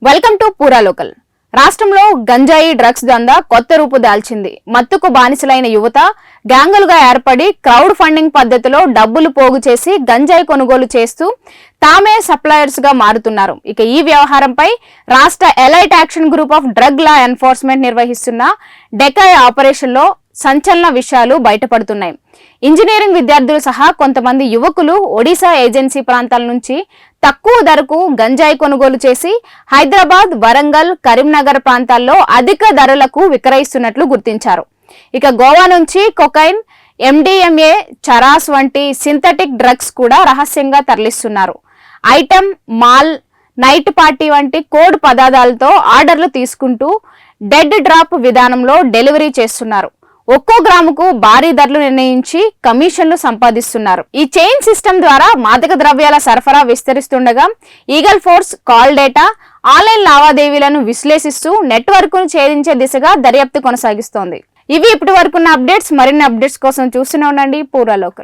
Welcome to పూరా local. రాష్ట్రంలో గంజాయి డ్రగ్స్ దందా కొత్త రూపు దాల్చింది. మత్తుకు బానిసలైన యువత గ్యాంగులుగా ఏర్పడి క్రౌడ్ ఫండింగ్ పద్ధతిలో డబ్బులు పోగు చేసి గంజాయి కొనుగోలు చేస్తూ తామే సప్లయర్స్ గా మారుతున్నారు. ఇక ఈ వ్యవహారంపై రాష్ట్ర elite action group of drug law enforcement నిర్వహిస్తున్న డెకాయ్ ఆపరేషన్ లో సంచలన విషయాలు బయటపడుతున్నాయి. ఇంజనీరింగ్ విద్యార్థులు సహా కొంతమంది యువకులు ఒడిశా ఏజెన్సీ ప్రాంతాల నుంచి తక్కువ ధరకు గంజాయి కొనుగోలు చేసి హైదరాబాద్, వరంగల్, కరీంనగర్ ప్రాంతాల్లో అధిక ధరలకు విక్రయిస్తున్నట్లు గుర్తించారు. ఇక గోవా నుంచి కొకైన్, MDMA, చరాస్ వంటి సింథటిక్ డ్రగ్స్ కూడా రహస్యంగా తరలిస్తున్నారు. ఐటమ్, మాల్, నైట్ పార్టీ వంటి కోడ్ పదార్థాలతో ఆర్డర్లు తీసుకుంటూ డెడ్ డ్రాప్ విధానంలో డెలివరీ చేస్తున్నారు. ఒక్కో గ్రాముకు భారీ ధరలు నిర్ణయించి కమిషన్లు సంపాదిస్తున్నారు. ఈ చైన్ సిస్టమ్ ద్వారా మాదక ద్రవ్యాల సరఫరా విస్తరిస్తుండగా eagle force call data, online లావాదేవీలను విశ్లేషిస్తూ నెట్వర్క్ ను ఛేదించే దిశగా దర్యాప్తు కొనసాగిస్తోంది. ఇవి ఇప్పటి వరకున్న అప్డేట్స్. మరిన్ని అప్డేట్స్ కోసం చూస్తూనే ఉండండి పూరా లోకల్.